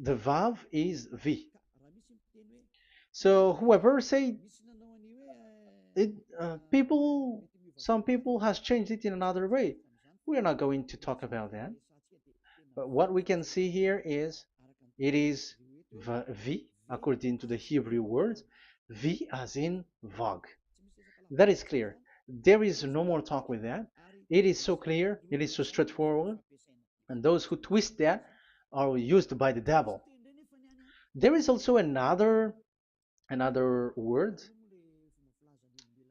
The Vav is V. So whoever say it, some people has changed it in another way. We are not going to talk about that. But what we can see here is it is V according to the Hebrew words, V as in Vog. That is clear. There is no more talk with that. It is so clear. It is so straightforward. And those who twist that are used by the devil. There is also another word.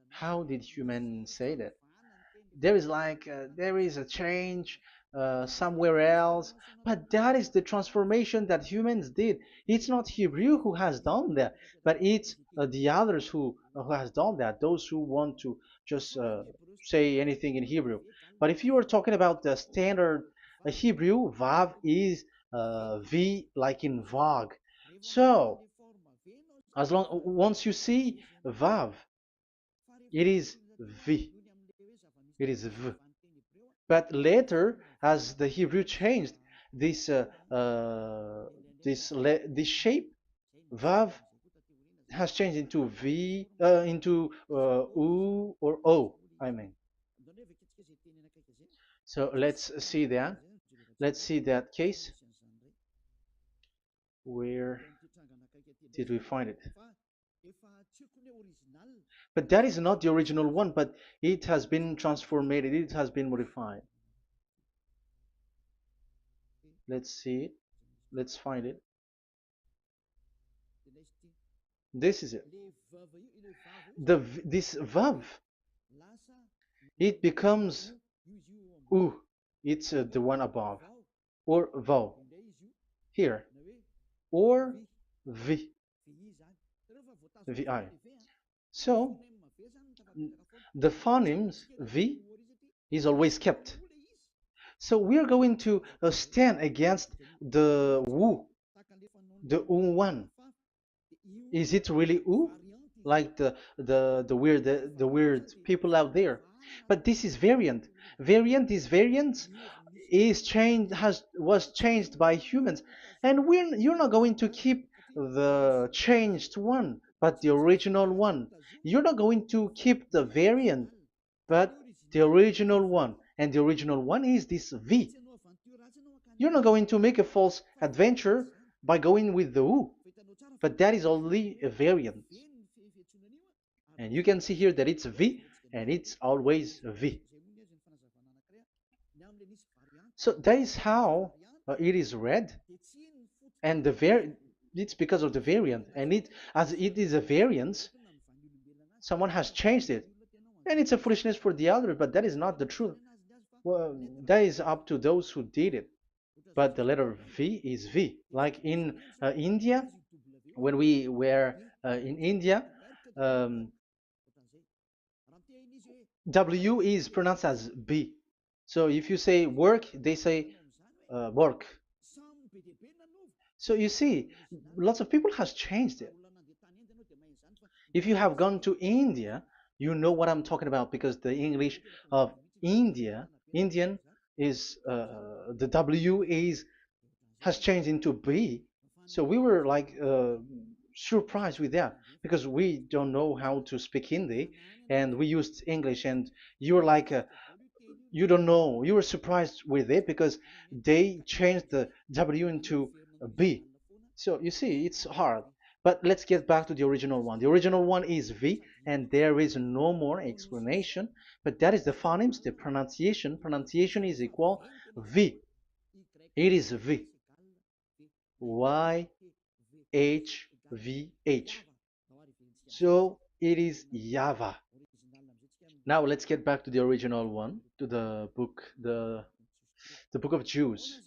How did humans say that? There is there is a change somewhere else, but that is the transformation that humans did. It's not Hebrew who has done that, but it's the others who has done that. Those who want to just say anything in Hebrew. But if you are talking about the standard Hebrew, Vav is V like in Vog. So as long once you see Vav, it is V. It is V. But later, as the Hebrew changed, this this shape, Vav, has changed into V, into U or O. I mean. So let's see that. Let's see that case. Where did we find it? But that is not the original one, but it has been transformed, it has been modified. Let's see it. Let's find it. This is it. This vav, it becomes u. It's the one above, or vau here, or v, vi. So the phonemes v is always kept. So we are going to stand against the wu, the one. Is it really u? Like the weird people out there. But this is variant. Variance is changed was changed by humans, and you're not going to keep the changed one, but the original one. You're not going to keep the variant, but the original one, and the original one is this V. You're not going to make a false adventure by going with the U, but that is only a variant. And you can see here that it's V, and it's always V. So that is how it is read, and it's because of the variant, and as it is a variance, someone has changed it, and it's a foolishness for the other, but that is not the truth. Well, that is up to those who did it. But the letter V is V. Like in India, when we were in India, um, W is pronounced as B. So if you say work, they say work. So you see, lots of people has changed it. If you have gone to India, you know what I'm talking about because the English of Indian is the W is has changed into B. So we were like surprised with that because we don't know how to speak Hindi and we used English and you were like you don't know, you were surprised with it because they changed the W into a B. So you see, it's hard. But let's get back to the original one. The original one is V, and there is no more explanation. But that is the phonemes, the pronunciation. Pronunciation is equal V. It is V. Y H V H. So it is YAHVAH. Now let's get back to the original one, to the book, the book of Jews.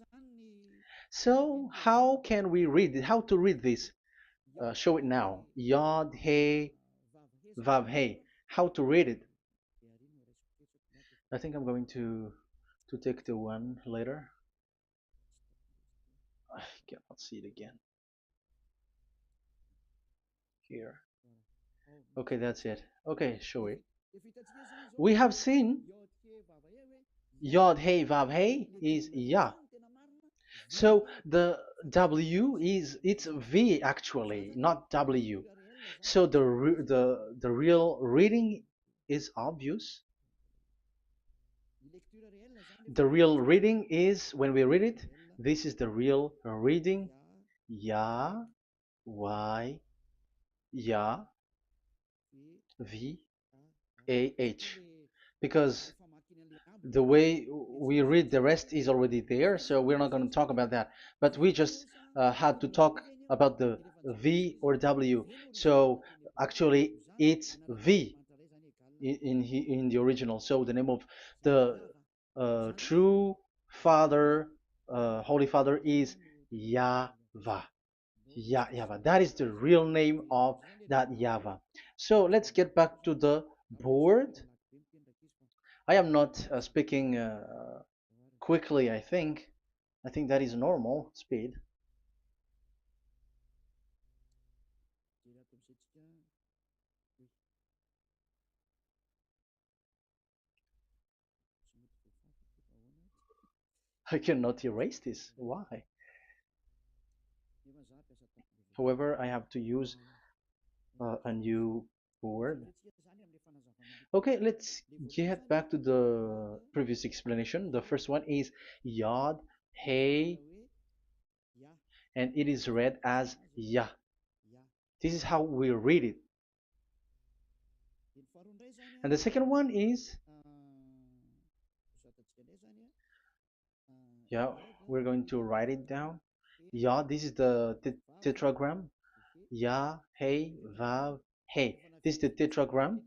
So how can we read it? How to read this? Show it now. Yod He Vav He. How to read it? I think I'm going to take the one later. I cannot see it again. Here. Okay, that's it. Okay, show it. We have seen Yod He Vav He is Yah. So the W is it's V actually, not W. So the real reading is obvious. The real reading is when we read it, this is the real reading. Ya, Y, Ya, V, A, H. Because the way we read the rest is already there, so we're not going to talk about that. But we just had to talk about the V or W. So actually, it's V in the original. So the name of the true Father, Holy Father, is YAHVAH. YAHVAH. That is the real name of that YAHVAH. So let's get back to the board. I am not speaking quickly, I think. I think that is normal speed. I cannot erase this. Why? However, I have to use a new board. Okay, let's get back to the previous explanation. The first one is Yod, Hey, and it is read as Yah. This is how we read it. And the second one is, yeah, we're going to write it down. Yah, this is the tetragram. Yah, Hey, Vav, Hey. This is the tetragram.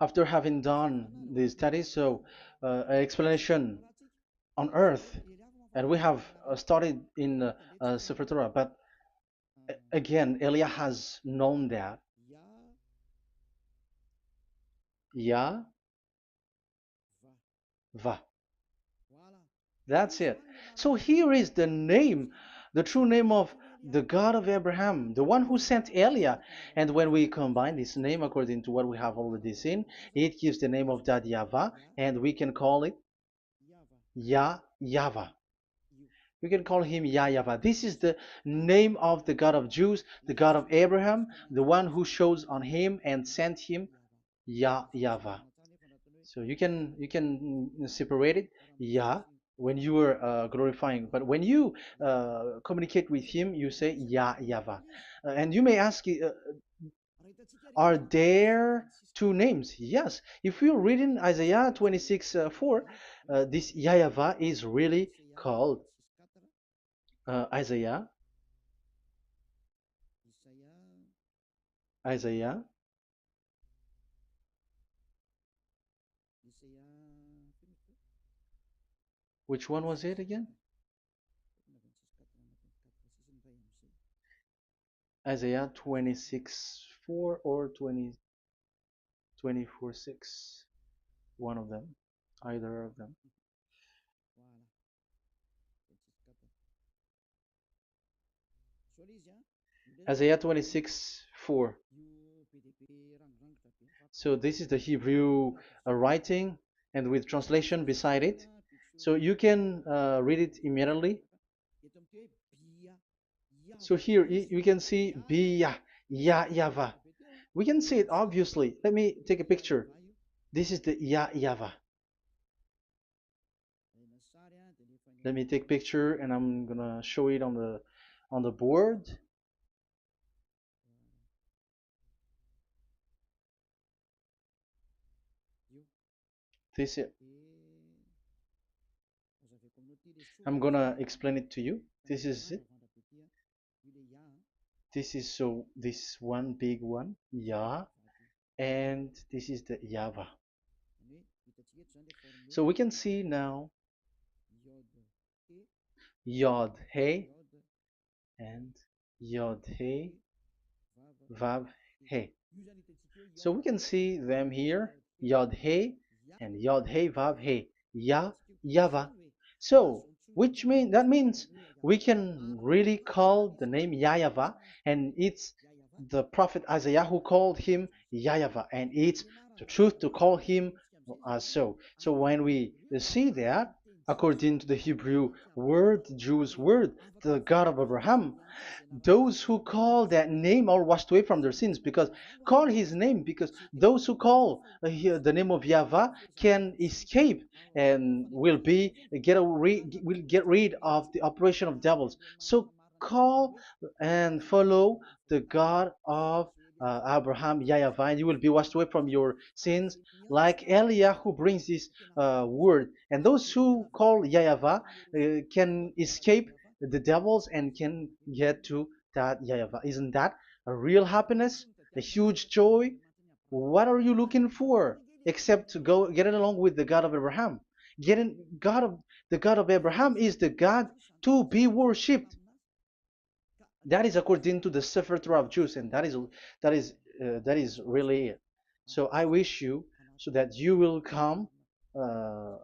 After having done the studies, so an explanation on earth, and we have started in Sefer Torah, but again, Elia has known that. Yah, Va. That's it. So here is the name, the true name of the God of Abraham, the one who sent Elia. And when we combine this name according to what we have already seen, it gives the name of that Yahweh, and we can call it Yahvah. We can call him Yahvah. This is the name of the God of Jews, the God of Abraham, the one who shows on him and sent him Yahvah. So you can separate it, Yah, when you are glorifying, but when you communicate with him, you say Yahvah. And you may ask, are there two names? Yes. If you read in Isaiah 26 4, this Yahvah is really called Isaiah, Isaiah. Which one was it again? Isaiah 26 4 or 24 6. One of them, either of them. Isaiah 26 4. So this is the Hebrew writing and with translation beside it. So you can read it immediately. So here you can see Biyah, Yahvah. We can see it obviously. Let me take a picture. This is the Yahvah. Let me take picture and I'm gonna show it on the board. This is, I'm gonna explain it to you. This is it. This is so this one big one, Yah, and this is the Yahvah. So we can see now Yod He and Yod He Vav He. So we can see them here, Yod He and Yod He Vav He, Yah, Yahvah. So which means we can really call the name Yahvah, and it's the prophet Isaiah who called him Yahvah, and it's the truth to call him as so. So when we see that, according to the Hebrew word, the Jewish word, the God of Abraham. Those who call that name are washed away from their sins, because call his name, because those who call the name of Yahweh can escape and will get rid of the operation of devils. So call and follow the God of Abraham, Yahweh, and you will be washed away from your sins, like Eliah who brings this word. And those who call Yahweh can escape the devils and can get to that Yahweh. Isn't that a real happiness, a huge joy? What are you looking for except to go getting along with the God of Abraham? Getting God of the God of Abraham is the God to be worshipped. That is according to the Sefer Torah of Jews, and that is that is really it. So I wish you so that you will uh,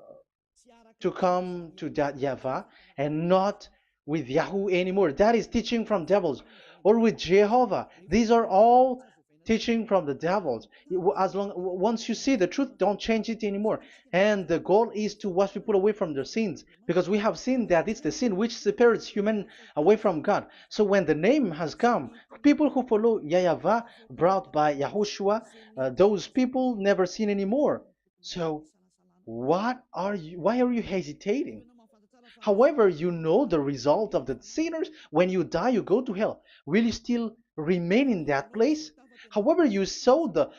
come to that Yahweh and not with Yahoo anymore. That is teaching from devils, or with Jehovah. These are all teaching from the devils. As long once you see the truth, don't change it anymore. And the goal is to wash people away from their sins, because we have seen that it's the sin which separates human away from God. So when the name has come, people who follow Yahweh brought by Yahushua, those people never sin anymore. So why are you hesitating? However, you know the result of the sinners. When you die, you go to hell. Will you still remain in that place? However, you saw the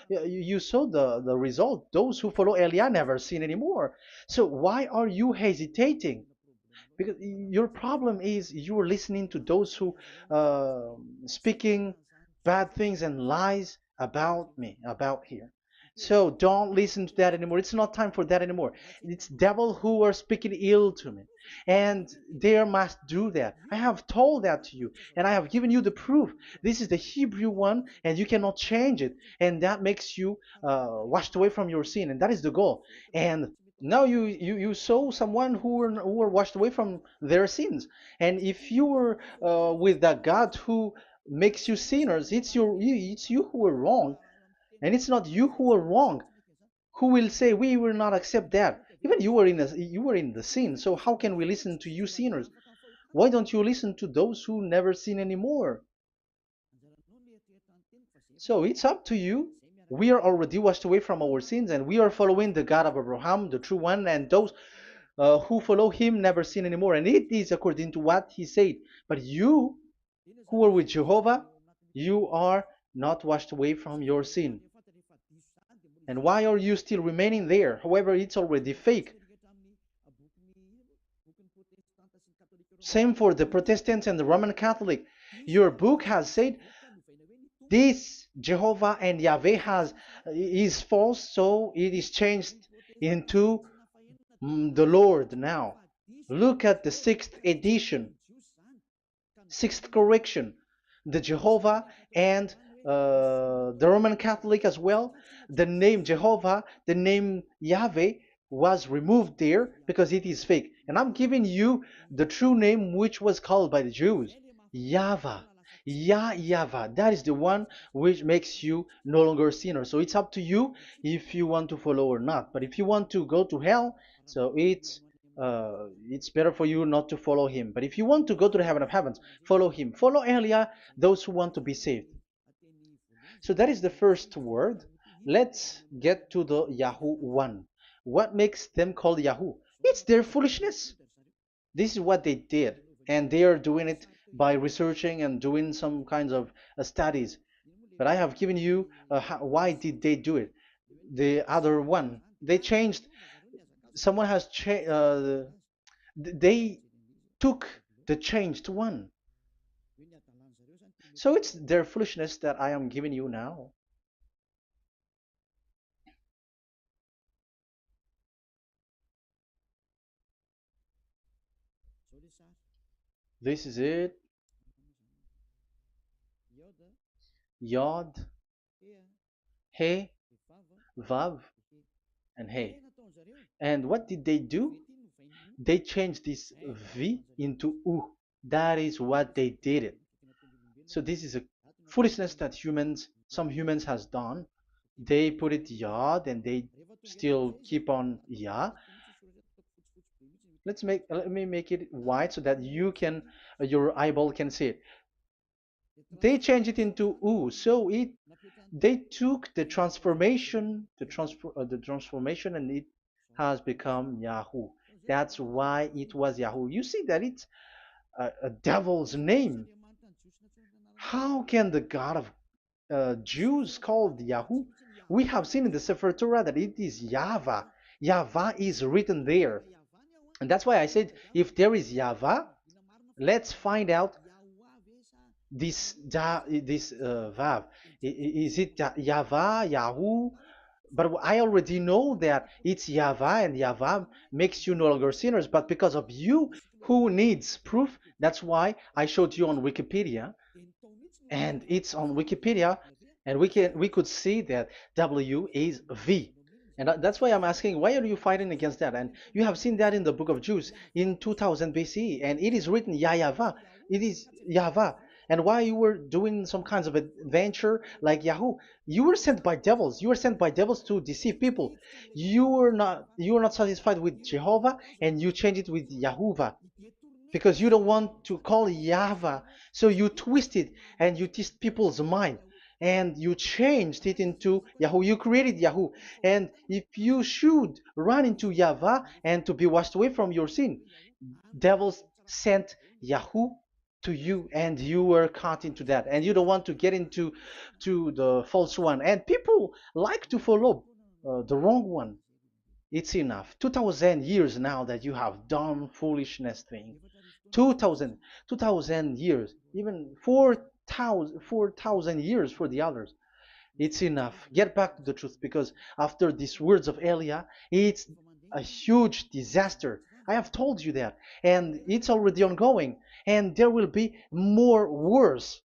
result. Those who follow Eliah never sin anymore. So why are you hesitating? Because your problem is you are listening to those who speaking bad things and lies about me, about here. So don't listen to that anymore. It's not time for that anymore. It's devil who are speaking ill to me, and they must do that. I have told that to you, and I have given you the proof. This is the Hebrew one, and you cannot change it, and that makes you washed away from your sin, and that is the goal. And now you saw someone who were washed away from their sins. And if you were with that God who makes you sinners, it's you who are wrong, and it's not you who are wrong. Who will say we will not accept that? Even you were in the sin, so how can we listen to you sinners? Why don't you listen to those who never sin anymore? So it's up to you. We are already washed away from our sins, and we are following the God of Abraham, the true one, and those who follow him never sin anymore. And it is according to what he said. But you who are with Jehovah, you are not washed away from your sin. And why are you still remaining there? However, it's already fake. Same for the Protestants and the Roman Catholic. Your book has said this Jehovah and Yahweh is false, so it is changed into the Lord now. Look at the sixth edition, sixth correction. The Jehovah and the Roman Catholic as well. The name Jehovah, the name Yahweh was removed there because it is fake. And I'm giving you the true name which was called by the Jews, Yahvah. Yahvah. That is the one which makes you no longer a sinner. So it's up to you if you want to follow or not. But if you want to go to hell, so it's better for you not to follow him. But if you want to go to the heaven of heavens, follow him. Follow Elia, those who want to be saved. So that is the first word. Let's get to the Yahoo one. What makes them called Yahoo? It's their foolishness. This is what they did, and they are doing it by researching and doing some kinds of studies. But I have given you why did they do it. The other one, they changed. Someone has changed. They took the changed one. So it's their foolishness that I am giving you now. This is it. Yod, He, Vav, and He. And what did they do? They changed this V into U. That is what they did it. So this is a foolishness that some humans has done. They put it Yod and they still keep on Ya. Let me make it white so that you can your eyeball can see it. They changed it into U, so it they took the transformation, and it has become Yahoo. That's why it was Yahoo. You see that it's a devil's name. How can the God of Jews called Yahoo? We have seen in the Sefer Torah that it is YAHVAH. YAHVAH is written there. And that's why I said if there is YAHVAH, let's find out this Vav. Is it YAHVAH, Yahoo? But I already know that it's YAHVAH, and YAHVAH makes you no longer sinners. But because of you who needs proof, that's why I showed you on Wikipedia, and it's on Wikipedia, and we could see that W is V. And that's why I'm asking, why are you fighting against that? And you have seen that in the book of Jude in 2000 BCE, and it is written Yahvah. It is Yahvah. And why you were doing some kinds of adventure like Yahoo? You were sent by devils. You were sent by devils to deceive people. You were not satisfied with Jehovah, and you changed it with Yahuwah because you don't want to call Yahweh. So you twist it and you twist people's mind and you changed it into Yahoo. You created Yahoo. And if you should run into Yahweh and to be washed away from your sin, devils sent Yahoo to you and you were caught into that and you don't want to get into the false one, and people like to follow the wrong one. It's enough. 2000 years now that you have done foolishness thing. 2000, 2000 years, even 4,000 years for the others. It's enough. Get back to the truth, because after these words of Elia, it's a huge disaster. I have told you that, and it's already ongoing, and there will be more worse.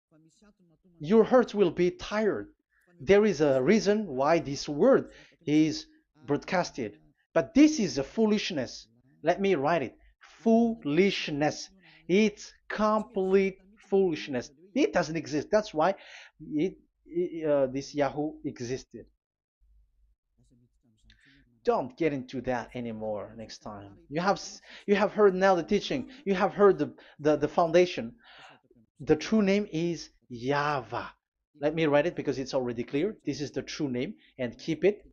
Your heart will be tired. There is a reason why this word is broadcasted, but this is a foolishness. Let me write it. Foolishness. It's complete foolishness. It doesn't exist. That's why this Yahoo existed. Don't get into that anymore next time. You have heard now the teaching. You have heard the foundation. The true name is Yahvah. Let me write it because it's already clear. This is the true name, and keep it.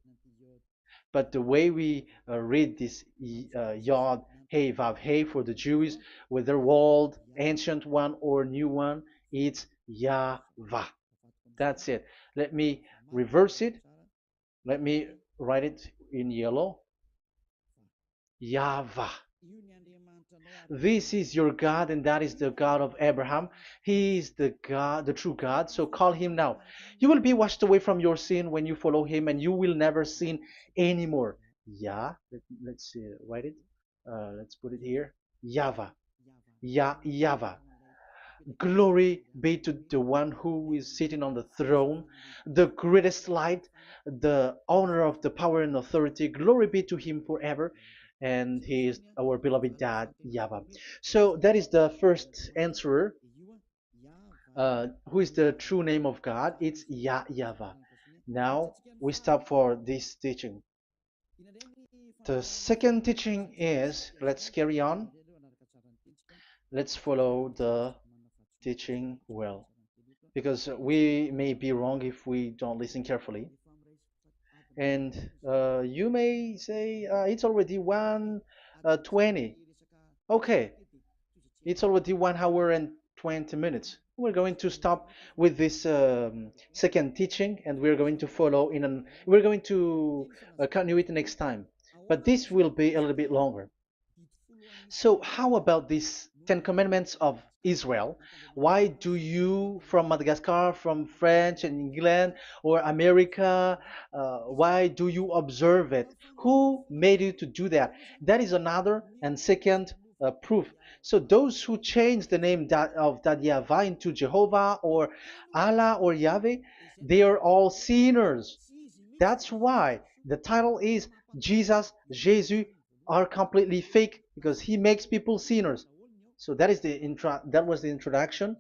But the way we read this Yod, Hey, Vav, Hey for the Jews, whether old, ancient one, or new one, it's Yahvah. That's it. Let me reverse it. Let me write it in yellow. Yahvah. This is your God, and that is the God of Abraham. He is the God, the true God. So call him now. You will be washed away from your sin when you follow him, and you will never sin anymore. Yeah, let's write it. Let's put it here. Yahvah. Yahvah. Glory be to the one who is sitting on the throne, the greatest light, the owner of the power and authority. Glory be to him forever. And he is our beloved dad, Yahweh. So that is the first answer. Who is the true name of God? It's Yahweh. Now we stop for this teaching. The second teaching is, let's carry on. Let's follow the teaching well, because we may be wrong if we don't listen carefully. And you may say it's already 1:20. Okay, it's already 1 hour and 20 minutes. We're going to stop with this second teaching, and we're going to follow in an. We're going to continue it next time, but this will be a little bit longer. So how about these 10 Commandments of Israel? Why do you from Madagascar, from French and England or America, why do you observe it? Who made you to do that? That is another and second proof. So those who change the name of Yahweh into Jehovah or Allah or Yahweh, they are all sinners. That's why the title is Jesus are completely fake, because he makes people sinners. So that is that was the introduction.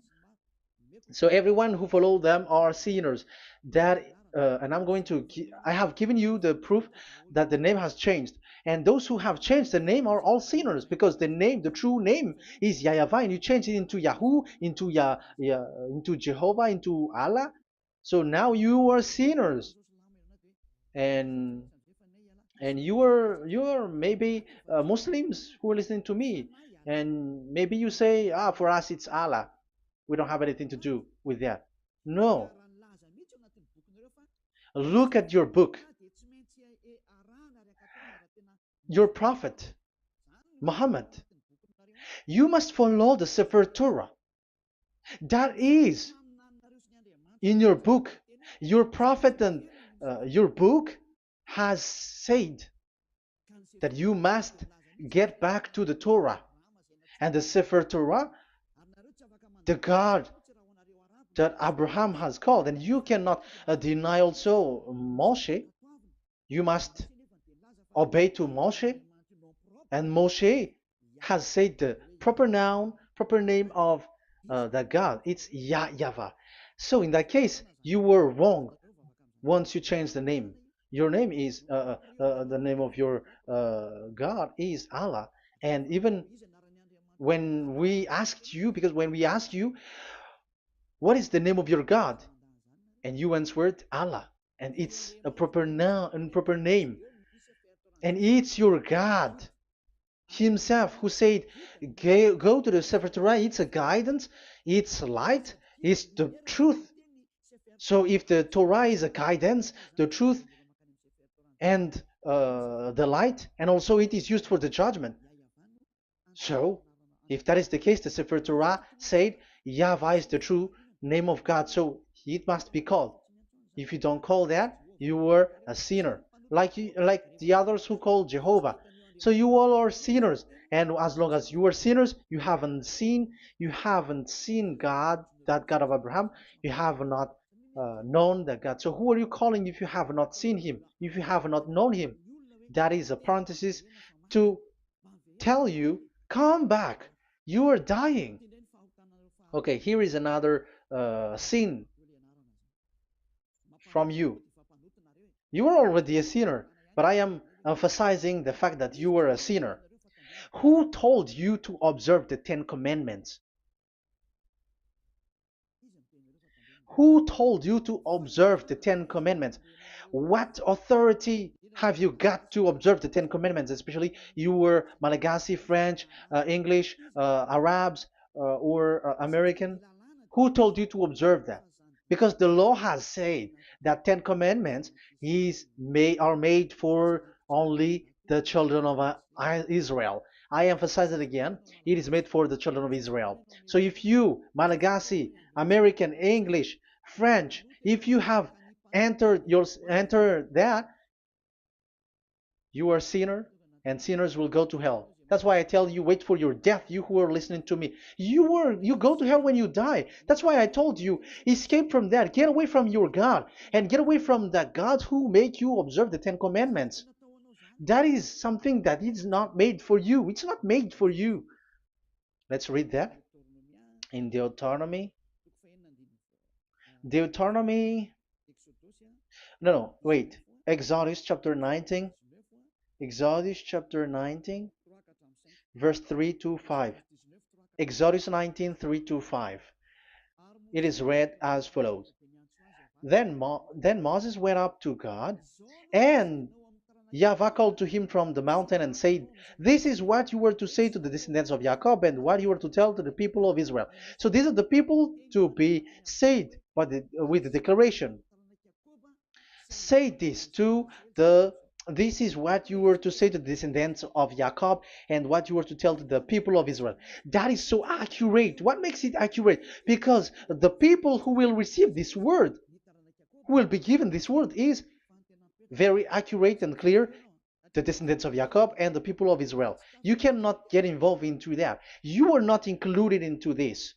So everyone who follow them are sinners. That and I'm going to I have given you the proof that the name has changed, and those who have changed the name are all sinners, because the name, the true name, is YAHVAH, and you change it into Yahoo, into into Jehovah, into Allah. So now you are sinners, and you are maybe Muslims who are listening to me, and maybe you say, ah, for us it's Allah. We don't have anything to do with that. No, look at your book. Your prophet Muhammad. You must follow the Sefer Torah. That is in your book. Your prophet and your book has said that you must get back to the Torah. And the Sefer Torah, the God that Abraham has called. And you cannot deny also Moshe. You must obey to Moshe. And Moshe has said the proper noun, proper name of the God. It's YAHVAH. So in that case, you were wrong once you change the name. Your name is, the name of your God is Allah. And even when we asked you, because when we asked you, what is the name of your God? And you answered Allah. And it's a proper noun and proper name. And it's your God himself who said, go to the Sefer Torah. It's a guidance, it's light, it's the truth. So if the Torah is a guidance, the truth, and the light, and also it is used for the judgment. So if that is the case, the Sefer Torah said YAHVAH is the true name of God, so it must be called. If you don't call that, you were a sinner, like the others who call Jehovah. So you all are sinners, and as long as you are sinners, you haven't seen God, that God of Abraham. You have not known that God. So who are you calling if you have not seen him, if you have not known him? That is a parenthesis to tell you, come back, you are dying. Okay, here is another sin from you. You are already a sinner, but I am emphasizing the fact that you were a sinner. Who told you to observe the 10 Commandments? Who told you to observe the 10 Commandments? What authority have you got to observe the 10 Commandments? Especially you were Malagasy, French, English, Arabs, or American. Who told you to observe that? Because the law has said that 10 Commandments are made for only the children of Israel. I emphasize it again. It is made for the children of Israel. So if you, Malagasy, American, English, French, if you have entered that, you are a sinner, and sinners will go to hell. That's why I tell you, wait for your death, you who are listening to me. You go to hell when you die. That's why I told you, escape from that. Get away from your God, and get away from the God who make you observe the 10 Commandments. That is something that is not made for you. It's not made for you. Let's read that in Deuteronomy. No, wait. Exodus chapter 19. Exodus chapter 19, verse 3 to 5. Exodus 19, 3 to 5. It is read as follows. Then Moses went up to God, and YAHVAH called to him from the mountain and said, this is what you were to say to the descendants of Jacob, and what you were to tell to the people of Israel. So these are the people to be saved with the declaration. Say this is what you were to say to the descendants of Jacob, and what you were to tell to the people of Israel. That is so accurate. What makes it accurate? Because the people who will receive this word, who will be given this word, is very accurate and clear. The descendants of Jacob and the people of Israel. You cannot get involved into that. You are not included into this.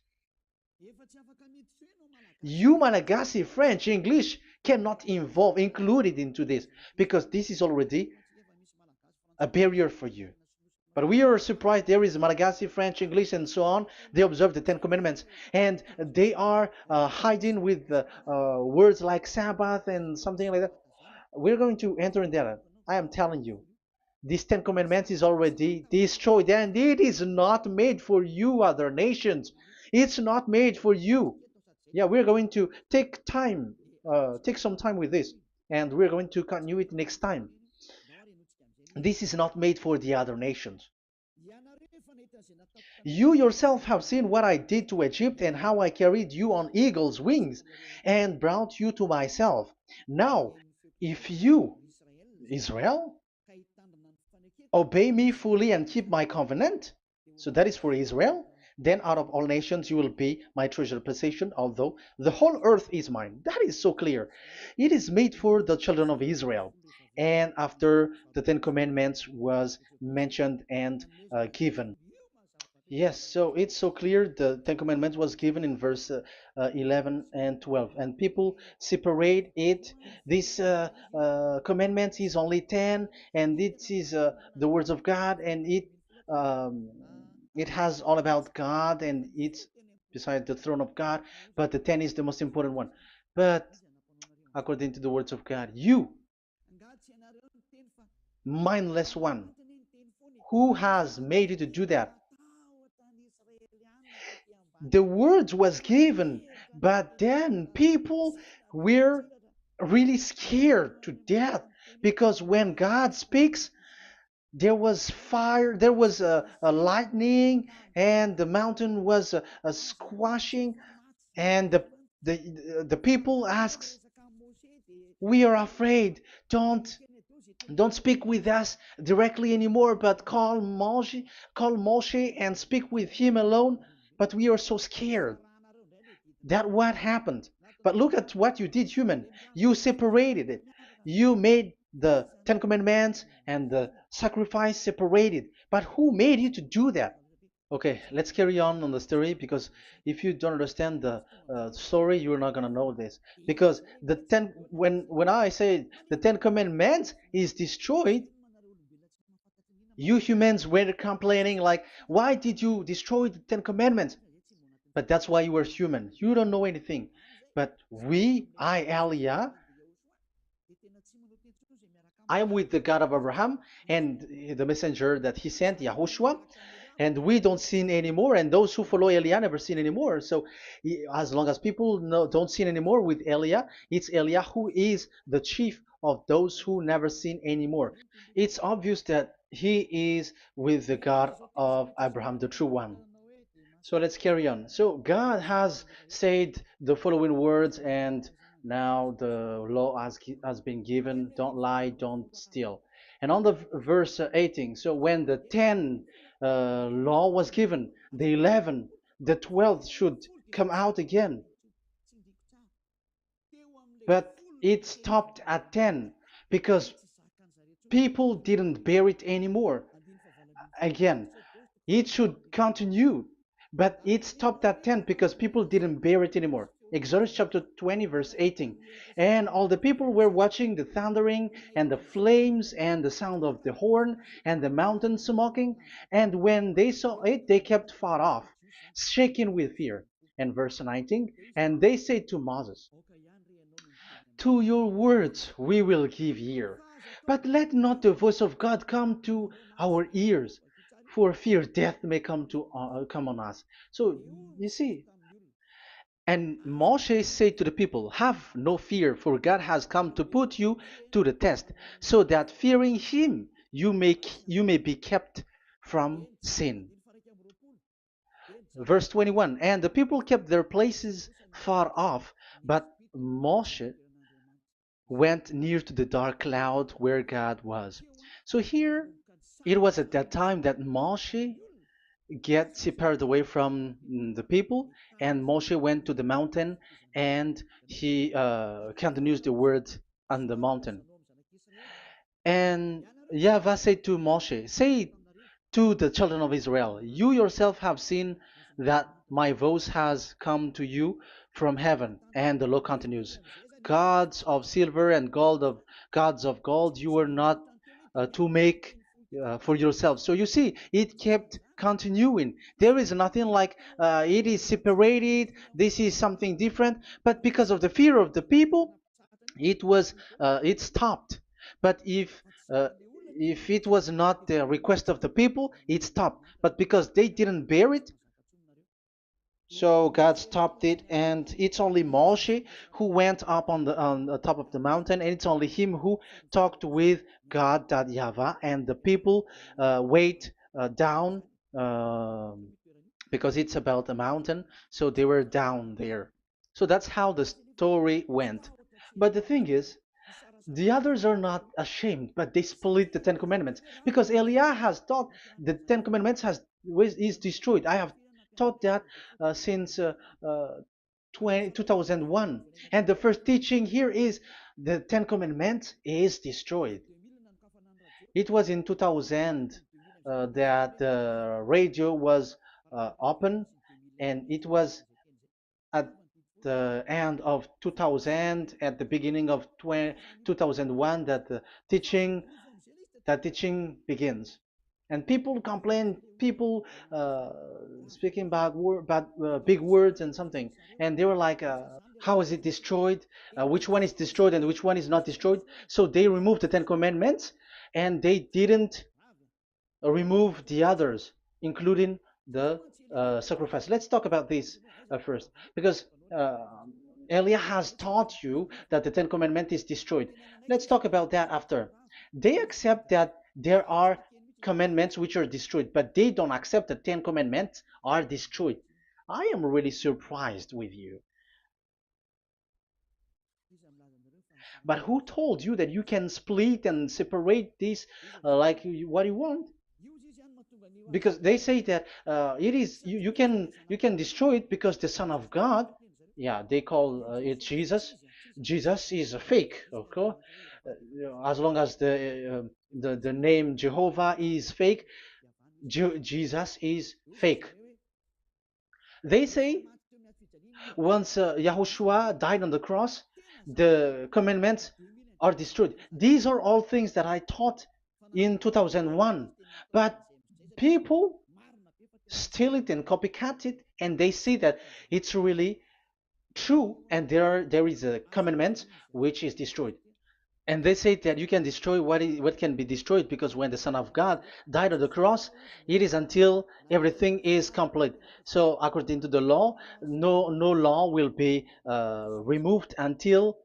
You, Malagasy, French, English, cannot included into this, because this is already a barrier for you. But we are surprised there is Malagasy, French, English, and so on. They observe the Ten Commandments, and they are hiding with words like Sabbath and something like that. We're going to enter in there. I am telling you, this Ten Commandments is already destroyed, and it is not made for you, other nations. It's not made for you. Yeah, we're going to take some time with this, and we're going to continue it next time. This is not made for the other nations. You yourself have seen what I did to Egypt and how I carried you on eagle's wings and brought you to myself. Now, if you, Israel, obey me fully and keep my covenant, so that is for Israel, then out of all nations you will be my treasured possession, although the whole earth is mine. That is so clear. It is made for the children of Israel. And after the Ten Commandments was mentioned and given. Yes, so it's so clear. The Ten Commandments was given in verse 11 and 12, and people separate it. This commandment is only 10, and it is the words of God, and um, it has all about God, and it's beside the throne of God. But the 10 is the most important one. But according to the words of God, you, mindless one, who has made you to do that? The words was given, but then people were really scared to death because when God speaks, there was fire, there was a lightning, and the mountain was a squashing, and the people asks, "We are afraid. Don't don't speak with us directly anymore, but call Moshe and speak with him alone." But we are so scared. That what happened. But look at what you did, human. You separated it. You made the Ten Commandments and the sacrifice separated. But who made you to do that? Okay, let's carry on the story because if you don't understand the story, you're not gonna know this. Because when I say the Ten Commandments is destroyed, you humans were complaining like, why did you destroy the Ten Commandments? But that's why you are human. You don't know anything. But Elia, I am with the God of Abraham and the messenger that he sent, YAHOSHUAH, and we don't sin anymore. And those who follow Elia never sin anymore. So as long as people don't sin anymore with Elia, it's Elia who is the chief of those who never sin anymore. It's obvious that he is with the God of Abraham, the true one. So let's carry on. So God has said the following words, and now the law has been given: don't lie, don't steal. And on the verse 18, so when the 10 law was given, the 11, the 12th should come out again. But it stopped at 10 because people didn't bear it anymore. Again, it should continue, but it stopped at 10 because people didn't bear it anymore. Exodus chapter 20, verse 18. And all the people were watching the thundering and the flames and the sound of the horn and the mountain smoking. And when they saw it, they kept far off, shaking with fear. And verse 19, and they said to Moses, to your words we will give ear, but let not the voice of God come to our ears, for fear death may come on us. So you see, and Moshe said to the people, have no fear, for God has come to put you to the test, so that fearing him you may be kept from sin. Verse 21, and the people kept their places far off, but Moshe went near to the dark cloud where God was. So here, it was at that time that Moshe get separated away from the people, and Moshe went to the mountain, and he continues the word on the mountain. And Yahweh said to Moshe, say to the children of Israel, you yourself have seen that my voice has come to you from heaven. And the law continues, gods of silver and gods of gold you were not to make for yourself. So you see, it kept continuing. There is nothing like it is separated. This is something different. But because of the fear of the people, it stopped. But if it was not the request of the people, it stopped. But because they didn't bear it, so God stopped it, and it's only Moshe who went up on the top of the mountain, and it's only him who talked with God, that YAHVAH, and the people wait down, because it's about a mountain, so they were down there. So that's how the story went. But the thing is, the others are not ashamed, but they split the Ten Commandments because Eliah has taught the Ten Commandments is destroyed. I have taught that since uh, 2001, and the first teaching here is the Ten Commandments is destroyed. It was in 2000 that the radio was open, and it was at the end of 2000, at the beginning of 2001, that the teaching teaching begins. And people complain, people speaking bad big words and something, and they were like, how is it destroyed, which one is destroyed and which one is not destroyed. So they removed the Ten Commandments, and they didn't remove the others, including the sacrifice. Let's talk about this first, because Elia has taught you that the Ten Commandments is destroyed. Let's talk about that after. They accept that there are commandments which are destroyed, but they don't accept that 10 commandments are destroyed. I am really surprised with you. But who told you that you can split and separate this what you want? Because they say that it is you can destroy it because the Son of God, yeah, they call it Jesus. Jesus is a fake, okay? As long as the name Jehovah is fake, Jesus is fake. They say once Yahushua died on the cross, the commandments are destroyed. These are all things that I taught in 2001, but people steal it and copycat it, and they see that it's really true, and there is a commandment which is destroyed. And they say that you can destroy what can be destroyed, because when the Son of God died on the cross, it is until everything is complete. So according to the law, no law will be removed until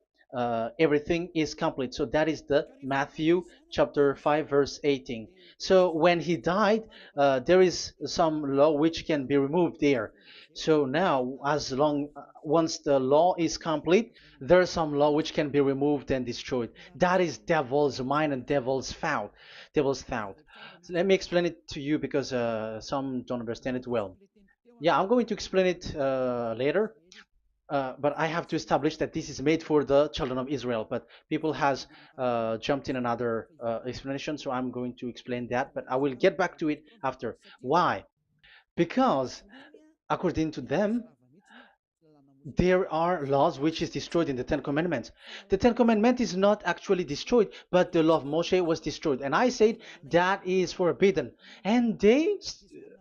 everything is complete. So that is the Matthew chapter 5 verse 18. So when he died, there is some law which can be removed there. So now, as long once the law is complete, there is some law which can be removed and destroyed. That is devil's mind and devil's thought. Devil's thought. So let me explain it to you, because some don't understand it well. Yeah, I'm going to explain it later. But I have to establish that this is made for the children of Israel. But people has jumped in another explanation, so I'm going to explain that. But I will get back to it after. Why? Because according to them, there are laws which is destroyed in the Ten Commandments. The Ten Commandment is not actually destroyed, but the law of Moshe was destroyed. And I said that is forbidden. And they,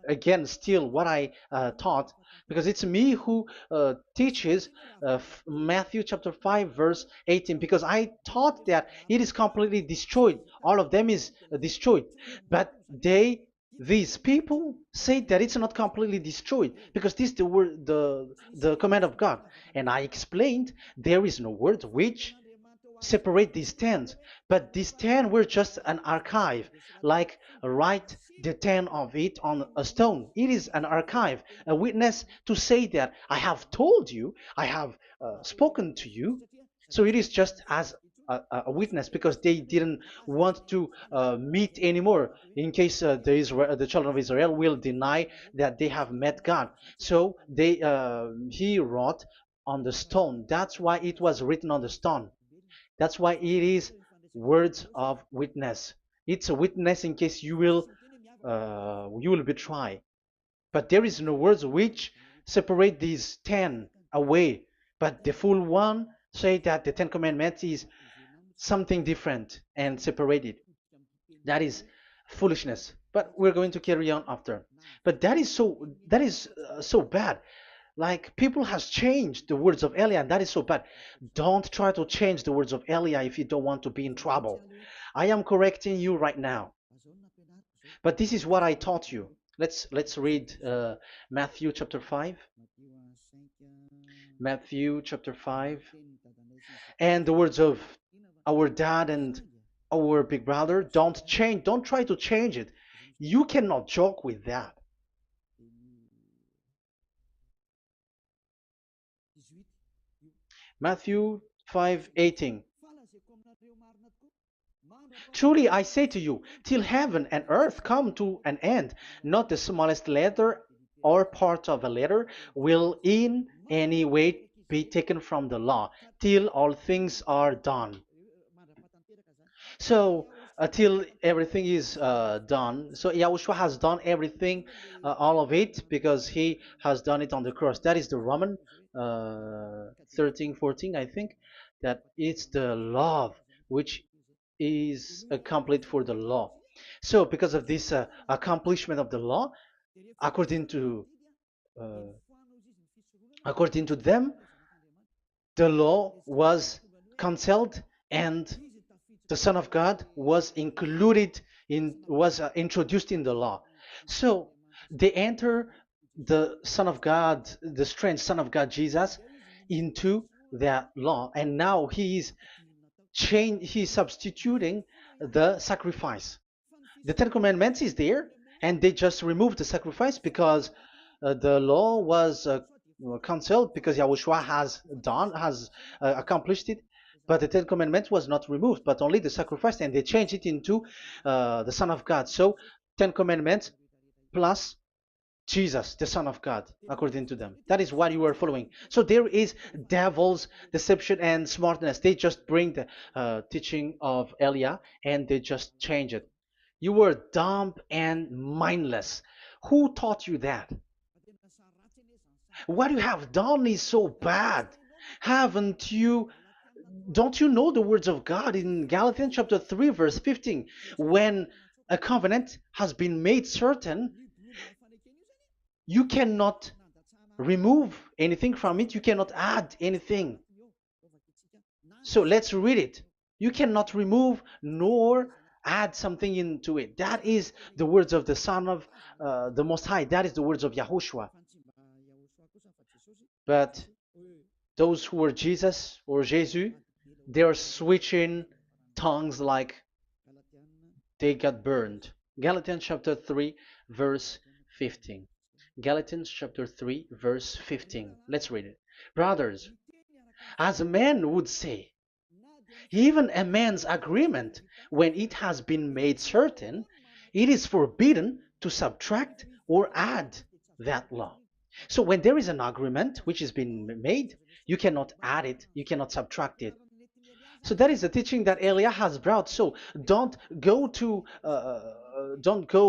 again, steal what I taught, because it's me who teaches Matthew chapter 5, verse 18, because I taught that it is completely destroyed. All of them is destroyed. But these people say that it's not completely destroyed, because this is the word, the command of God. And I explained there is no word which separate these 10, but these 10 were just an archive, like write the 10 of it on a stone. It is an archive, a witness to say that I have told you, I have spoken to you. So it is just as a witness, because they didn't want to meet anymore, in case the children of Israel will deny that they have met God. So he wrote on the stone. That's why it was written on the stone. That's why it is words of witness. It's a witness in case you will betray. But there is no words which separate these 10 away. But the full one say that the Ten Commandments is something different and separated. That is foolishness. But we're going to carry on after. But that is so bad. Like people has changed the words of Elia, and that is so bad. Don't try to change the words of Elia if you don't want to be in trouble. I am correcting you right now. But this is what I taught you. Let's read Matthew chapter 5. Matthew chapter 5. And the words of our dad and our big brother, don't change, don't try to change it. You cannot joke with that. Matthew 5:18. Truly I say to you, till heaven and earth come to an end, not the smallest letter or part of a letter will in any way be taken from the law, till all things are done. So until everything is done, so Yahushua has done everything, all of it, because he has done it on the cross. That is the Roman 13, 14, I think, that it's the love which is complete for the law. So because of this accomplishment of the law, according to uh, according to them, the law was cancelled and the Son of God was included in was introduced in the law. So they enter the Son of God, the strange Son of God Jesus, into that law, and now he's substituting the sacrifice. The Ten Commandments is there, and they just removed the sacrifice because the law was cancelled because Yahushua has accomplished it. But the Ten Commandments was not removed, but only the sacrifice, and they changed it into the Son of God. So Ten Commandments plus Jesus, the Son of God, according to them. That is what you are following. So there is devil's deception and smartness. They just bring the teaching of Elia and they just change it. You were dumb and mindless. Who taught you that? What you have done is so bad. Haven't you? Don't you know the words of God in Galatians chapter 3, verse 15? When a covenant has been made certain, you cannot remove anything from it, you cannot add anything. So let's read it. You cannot remove nor add something into it. That is the words of the Son of the Most High. That is the words of Yahushua. But those who were Jesus or Jesus, they are switching tongues like they got burned. Galatians chapter 3, verse 15. Galatians chapter 3, verse 15. Let's read it. Brothers, as a man would say, even a man's agreement, when it has been made certain, it is forbidden to subtract or add that law. So when there is an agreement which has been made, you cannot add it, you cannot subtract it. So that is the teaching that Elia has brought. So don't go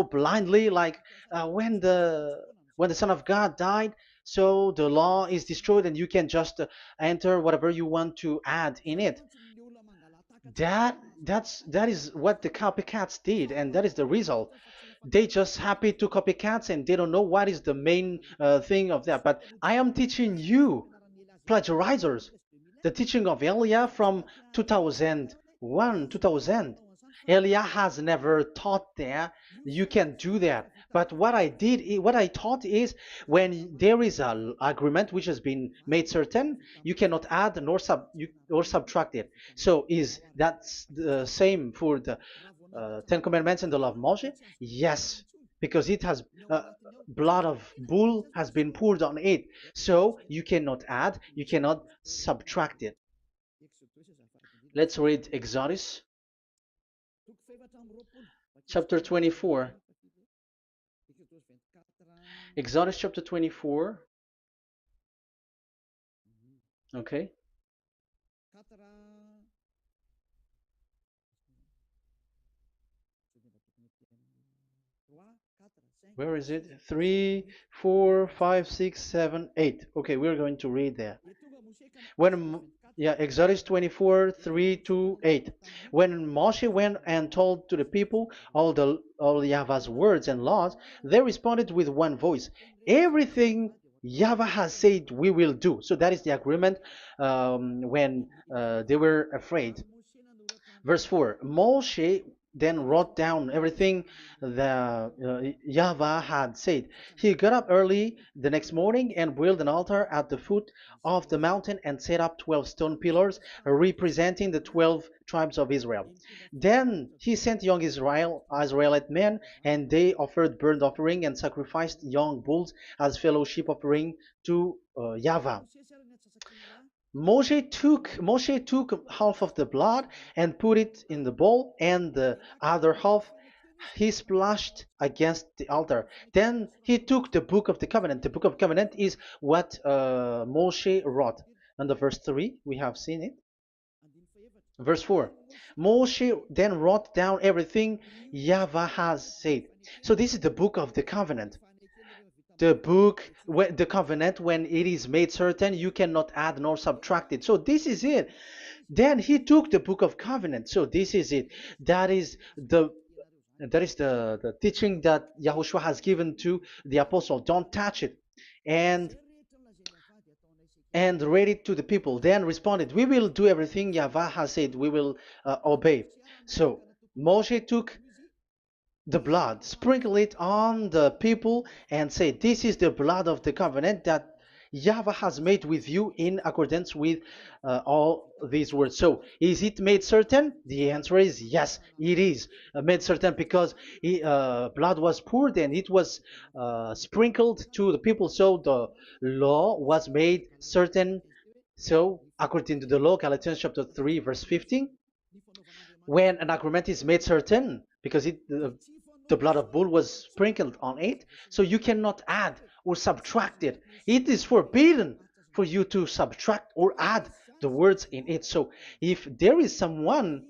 blindly like when the Son of God died. So the law is destroyed, and you can just enter whatever you want to add in it. That is what the copycats did, and that is the result. They just happy to copycats, and they don't know what is the main thing of that. But I am teaching you plagiarizers the teaching of Elia from 2001, 2000. Elia has never taught that you can do that. But what I taught is when there is an agreement which has been made certain, you cannot add or subtract it. So is that the same for the Ten Commandments and the law of Moshe? Yes, because it has blood of bull has been poured on it. So you cannot add, you cannot subtract it. Let's read Exodus chapter 24. Exodus chapter 24. Okay. Where is it? 3, 4, 5, 6, 7, 8. Okay, we're going to read there. When yeah, Exodus 24, 3 to 8. When Moshe went and told to the people all Yahweh's words and laws, they responded with one voice. Everything Yahweh has said we will do. So that is the agreement when they were afraid. Verse 4. Moshe then wrote down everything the Yahweh had said. He got up early the next morning and built an altar at the foot of the mountain and set up 12 stone pillars representing the 12 tribes of Israel. Then he sent young Israelite men, and they offered burnt offering and sacrificed young bulls as fellowship offering to Yahweh. Moshe took half of the blood and put it in the bowl, and the other half he splashed against the altar. Then he took the book of the covenant. The book of covenant is what Moshe wrote. And the verse 3, we have seen it. Verse 4. Moshe then wrote down everything Yahweh has said. So this is the book of the covenant. The covenant, when it is made certain, you cannot add nor subtract it. So this is it. Then he took the book of covenant. So this is it. That is the teaching that Yahushua has given to the apostle. Don't touch it. And read it to the people. Then responded, we will do everything Yahweh has said. We will obey. So Moshe took the blood, sprinkle it on the people, and say, this is the blood of the covenant that Yahweh has made with you in accordance with all these words. So, is it made certain? The answer is yes, it is made certain, because blood was poured and it was sprinkled to the people. So, the law was made certain. So, according to the law, Galatians chapter 3, verse 15, when an agreement is made certain, because the blood of bull was sprinkled on it, so you cannot add or subtract it. It is forbidden for you to subtract or add the words in it. So if there is something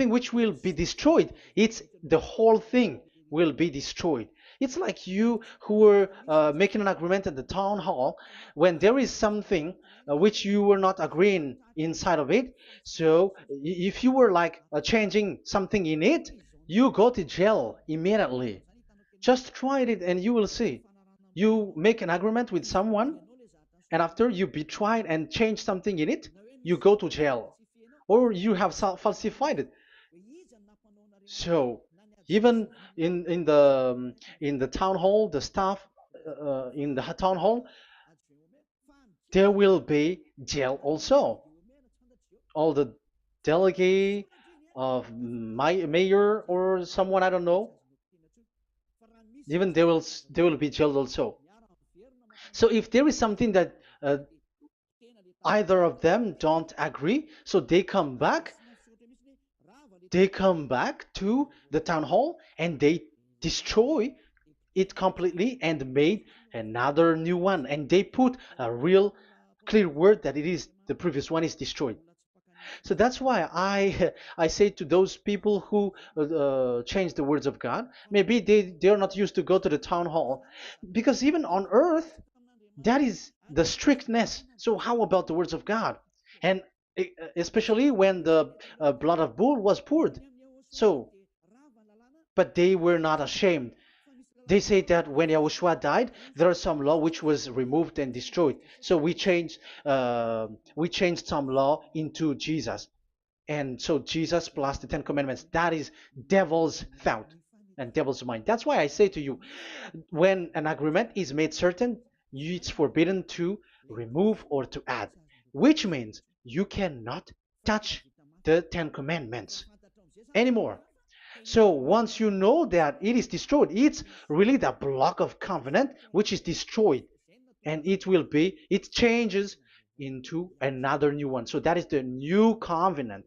which will be destroyed, it's the whole thing will be destroyed. It's like you who were making an agreement at the town hall, when there is something which you were not agreeing inside of it. So if you were like changing something in it, you go to jail immediately. Just try it and you will see. You make an agreement with someone, and after you betray and change something in it, you go to jail, or you have falsified it. So even in the town hall, the staff in the town hall, there will be jail also. All the delegate of my mayor or someone, I don't know, even they will be jailed also. So if there is something that either of them don't agree, so they come back to the town hall and they destroy it completely and made another new one, and they put a real clear word that it is the previous one is destroyed. So that's why I say to those people who change the words of God, maybe they're not used to go to the town hall, because even on earth that is the strictness. So how about the words of God? And especially when the blood of bull was poured. So, but they were not ashamed. They say that when Yahushua died, there are some law which was removed and destroyed. So we changed some law into Jesus, and so Jesus plus the Ten Commandments. That is devil's thought and devil's mind. That's why I say to you, when an agreement is made certain, it's forbidden to remove or to add, which means you cannot touch the Ten Commandments anymore. So once you know that it is destroyed, it's really the block of covenant which is destroyed, and it changes into another new one. So that is the new covenant.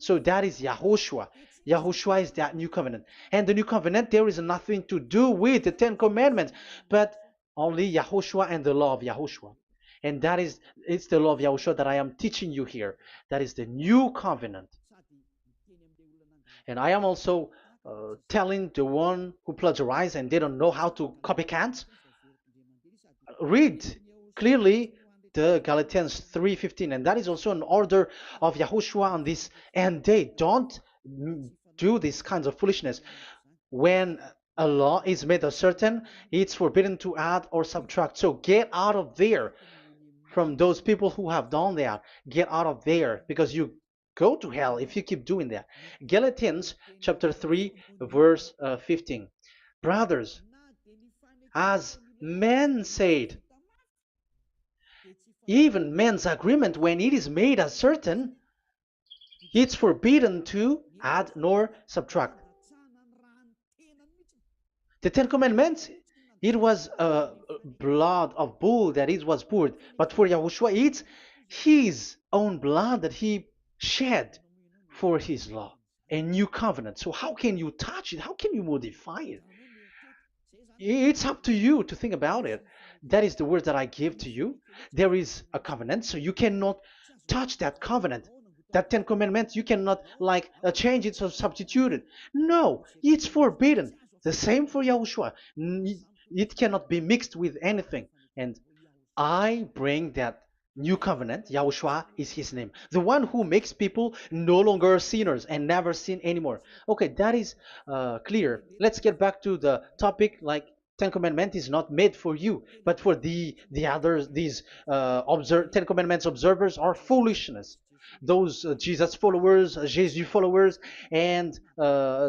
So that is Yahushua. Yahushua is that new covenant. And the new covenant, there is nothing to do with the Ten Commandments, but only Yahushua and the law of Yahushua. And it's the law of Yahushua that I am teaching you here. That is the new covenant. And I am also telling the one who plagiarize and they don't know how to copycat, read clearly the Galatians 3:15, and that is also an order of Yahushua on this end day. Don't do these kinds of foolishness. When a law is made uncertain, it's forbidden to add or subtract. So get out of there from those people who have done that. Get out of there, because you go to hell if you keep doing that. Galatians chapter 3 verse 15. Brothers, as men said, even men's agreement, when it is made uncertain, it's forbidden to add nor subtract. The Ten Commandments, it was blood of bull that it was poured. But for Yahushua, it's his own blood that he shed for his law, a new covenant. So how can you touch it? How can you modify it? It's up to you to think about it. That is the word that I give to you. There is a covenant, so you cannot touch that covenant. That Ten Commandments, you cannot like change it or substitute it. No, it's forbidden. The same for Yahushua. It cannot be mixed with anything. And I bring that new covenant. Yahushua is his name. The one who makes people no longer sinners and never sin anymore. Okay, that is clear. Let's get back to the topic. Like, Ten Commandments is not made for you, but for the others. These Ten Commandments observers are foolishness. Those Jesus followers, Jesus followers, and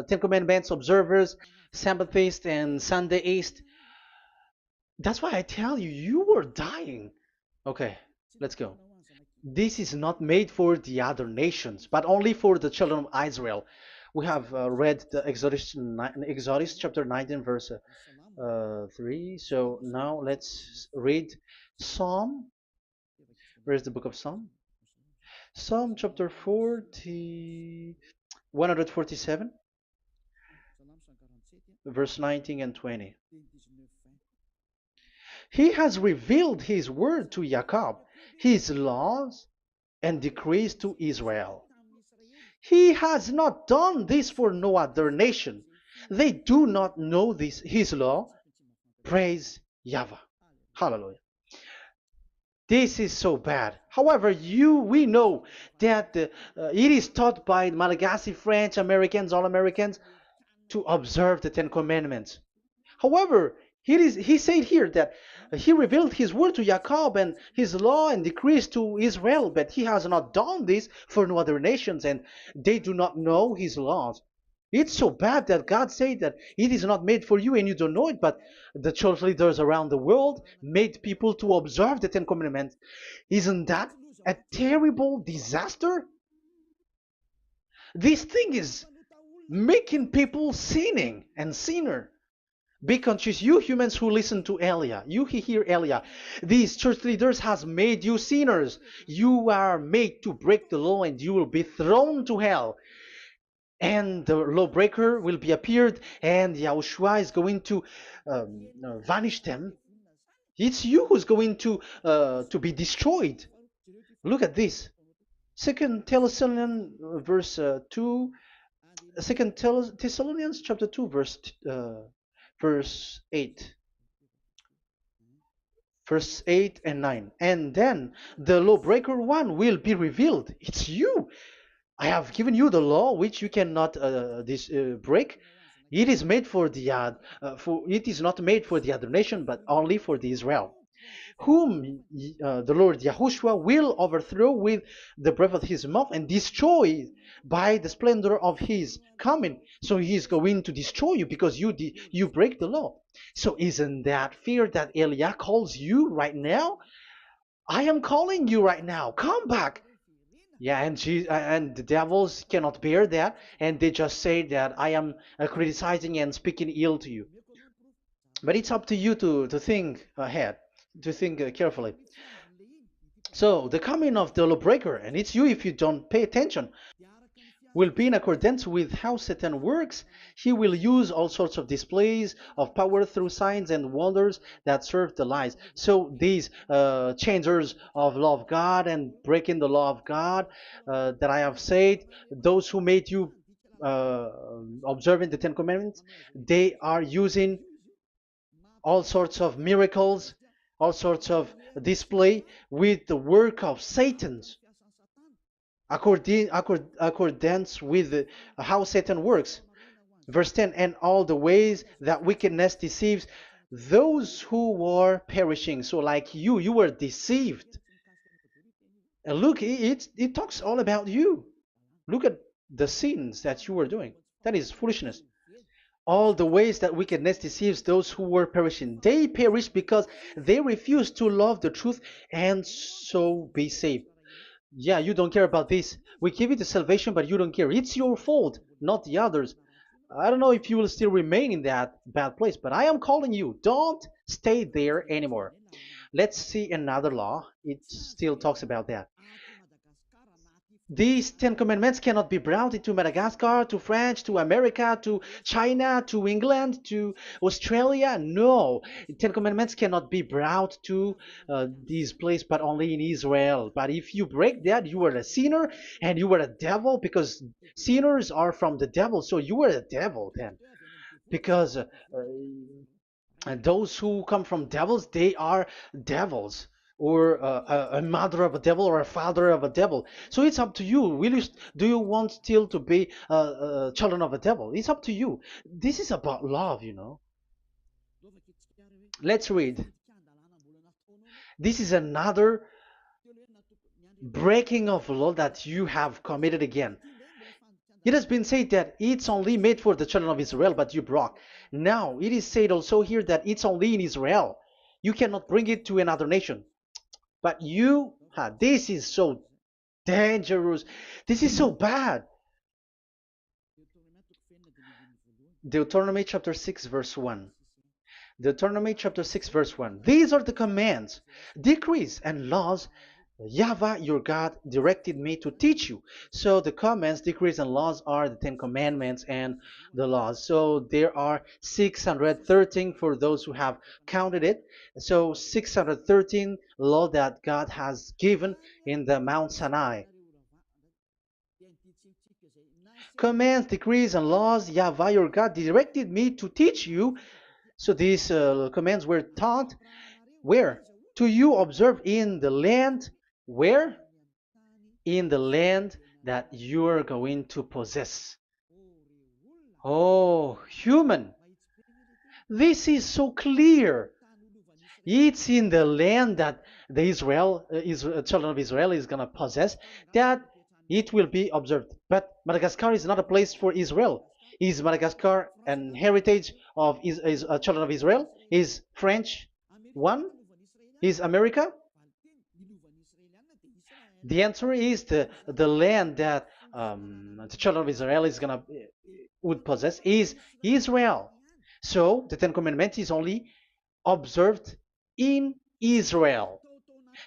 Ten Commandments observers, Sabbathists and Sundayist. That's why I tell you, you were dying. Okay, let's go. This is not made for the other nations, but only for the children of Israel. We have read the Exodus chapter 19, verse 3. So now let's read Psalm. Where's the book of Psalm? Psalm chapter 40, 147, verse 19 and 20. He has revealed his word to Jacob, his laws and decrees to Israel. He has not done this for no other nation. They do not know this, his law. Praise YAHVAH. Hallelujah. This is so bad. However, we know that it is taught by Malagasy, French, Americans, all Americans, to observe the Ten Commandments. However, he said here that he revealed his word to Jacob and his law and decrees to Israel, but he has not done this for no other nations, and they do not know his laws. It's so bad that God said that it is not made for you and you don't know it, but the church leaders around the world made people to observe the Ten Commandments. Isn't that a terrible disaster? This thing is making people sinning and sinner. Be conscious, you humans who listen to Elia, you hear Elia. These church leaders has made you sinners. You are made to break the law and you will be thrown to hell. And the lawbreaker will be appeared, and Yahushua is going to vanish them. It's you who's going to be destroyed. Look at this. Second Thessalonians verse 2. Second Thessalonians chapter 2 verse 8. Verse 8 and 9. And then the lawbreaker one will be revealed. It's you. I have given you the law which you cannot break. It is made for the it is not made for the other nation, but only for the Israel, whom the Lord Yahushua will overthrow with the breath of his mouth and destroy by the splendor of his coming. So he is going to destroy you because you break the law. So isn't that fear that Elia calls you right now? I am calling you right now. Come back. Yeah, and the devils cannot bear that, and they just say that I am criticizing and speaking ill to you. But it's up to you to think ahead, to think carefully. So the coming of the lawbreaker, and it's you if you don't pay attention, will be in accordance with how Satan works. He will use all sorts of displays of power through signs and wonders that serve the lies. So these changers of law of God and breaking the law of God that I have said, those who made you observing the Ten Commandments, they are using all sorts of miracles, all sorts of display with the work of Satan's accordance with how Satan works. Verse 10, and all the ways that wickedness deceives those who were perishing. So like you were deceived. And look, it talks all about you. Look at the sins that you were doing. That is foolishness. All the ways that wickedness deceives those who were perishing. They perish because they refuse to love the truth and so be saved. Yeah, you don't care about this. We give you the salvation, but you don't care. It's your fault, not the others. I don't know if you will still remain in that bad place, but I am calling you. Don't stay there anymore. Let's see another law. It still talks about that. These Ten Commandments cannot be brought into Madagascar, to France, to America, to China, to England, to Australia. No, Ten Commandments cannot be brought to these places, but only in Israel. But if you break that, you are a sinner and you are a devil, because sinners are from the devil. So you are a devil then, because and those who come from devils, they are devils, or a mother of a devil, or a father of a devil. So it's up to you. Do you want still to be children of a devil? It's up to you. This is about love. Let's read. This is another breaking of law that you have committed again. It has been said that it's only made for the children of Israel, but you broke. Now, it is said also here that it's only in Israel. You cannot bring it to another nation. But this is so dangerous. This is so bad. Deuteronomy chapter 6, verse 1. Deuteronomy chapter 6, verse 1. These are the commands, decrees, and laws YAHVAH your God directed me to teach you. So the commands, decrees, and laws are the Ten Commandments and the laws. So there are 613 for those who have counted it. So 613 law that God has given in the Mount Sinai. Commands, decrees, and laws YAHVAH your God directed me to teach you. So these commands were taught where? To you observe in the land. Where? In the land that you are going to possess. Oh, human. This is so clear. It's in the land that the children of Israel is going to possess, that it will be observed. But Madagascar is not a place for Israel. Is Madagascar an heritage of children of Israel? Is French one? Is America? The answer is the land that the children of Israel would possess is Israel. So the Ten Commandments is only observed in Israel,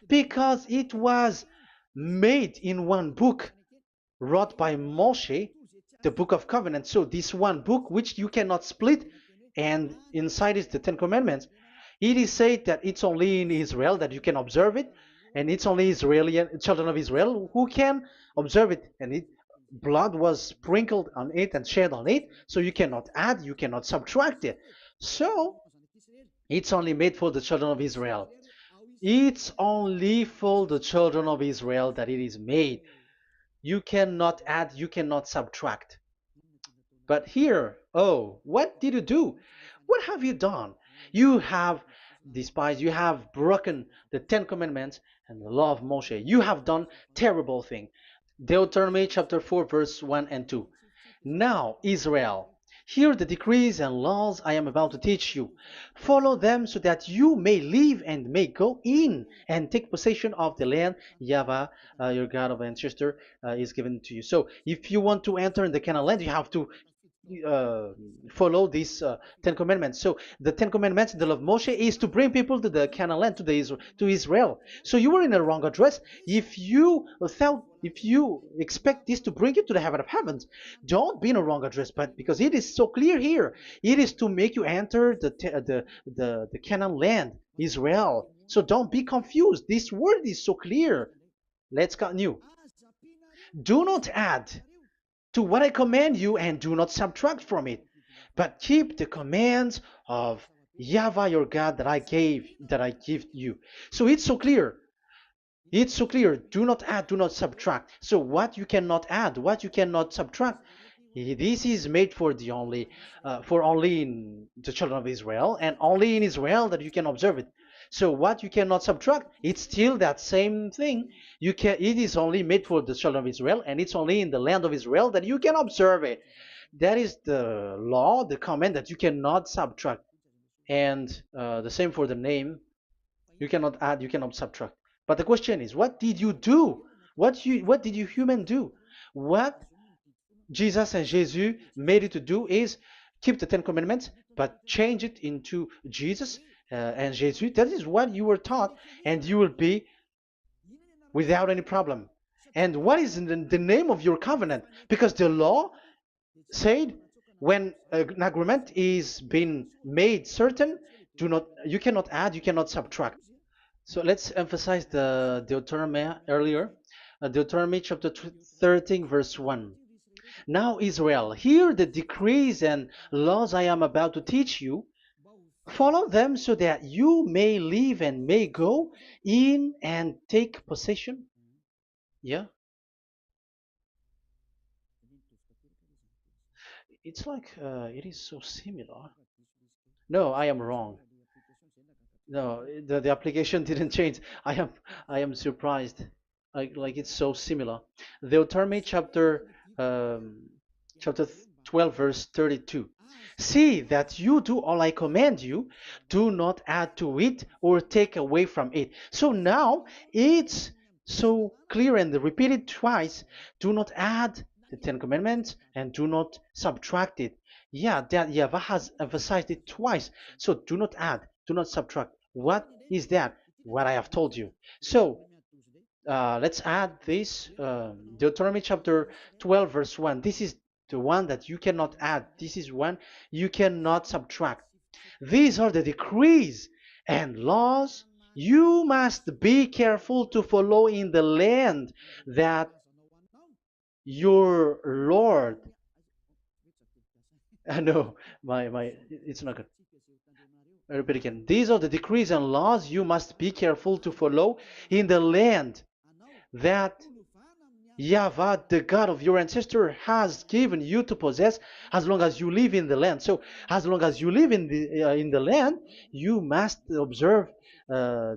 because it was made in one book wrote by Moshe, the Book of Covenant. So this one book, which you cannot split, and inside is the Ten Commandments. It is said that it's only in Israel that you can observe it, and it's only Israeli children of Israel who can observe it. And blood was sprinkled on it and shed on it, so you cannot add, you cannot subtract it. So it's only made for the children of Israel. It's only for the children of Israel that it is made. You cannot add, you cannot subtract. But here, oh, what did you do? What have you done? You have despised, you have broken the Ten Commandments and the law of Moshe. You have done terrible thing. Deuteronomy chapter 4, verse 1 and 2. Now, Israel, hear the decrees and laws I am about to teach you. Follow them so that you may live and may go in and take possession of the land YAHVAH, your God of ancestor, is given to you. So if you want to enter in the Canaan land, you have to follow these Ten Commandments. So the Ten Commandments, the law of Moshe, is to bring people to the Canaan land, to Israel. So you were in the wrong address. If you expect this to bring you to the heaven of heavens, don't be in a wrong address. But because it is so clear here, it is to make you enter the Canaan land, Israel. So don't be confused. This word is so clear. Let's continue. Do not add to what I command you, and do not subtract from it, but keep the commands of Yahweh your God that I give you. So it's so clear. It's so clear. Do not add, do not subtract. So what you cannot add, what you cannot subtract, this is made for only in the children of Israel, and only in Israel that you can observe it. So what you cannot subtract, it's still that same thing. You can. It is only made for the children of Israel, and it's only in the land of Israel that you can observe it. That is the law, the command that you cannot subtract. And the same for the name. You cannot add, you cannot subtract. But the question is, what did you do? What did you human do? What Jesus and Jesus made you to do is keep the Ten Commandments, but change it into Jesus and Jesus. That is what you were taught, and you will be without any problem. And what is the name of your covenant? Because the law said when an agreement is being made certain, do not you cannot add, you cannot subtract. So let's emphasize the Deuteronomy earlier. Deuteronomy chapter 13, verse 1. Now, Israel, hear the decrees and laws I am about to teach you. Follow them so that you may live and may go in and take possession. Yeah, it's like it is so similar. No, I am wrong. No, the application didn't change. I am surprised. Like it's so similar. Deuteronomy um, chapter 12 verse 32. See that you do all I command you, do not add to it or take away from it. So now it's so clear and repeated twice. Do not add the Ten Commandments and do not subtract it. Yeah, that Yahweh has emphasized it twice. So do not add, do not subtract. What is that? What I have told you. So let's add this Deuteronomy chapter 12, verse 1. This is the one that you cannot add. This is one you cannot subtract. These are the decrees and laws you must be careful to follow in the land that your Lord. I know it's not good. I repeat again. These are the decrees and laws you must be careful to follow in the land that Yahweh, the God of your ancestor, has given you to possess as long as you live in the land. So, as long as you live in the land, you must observe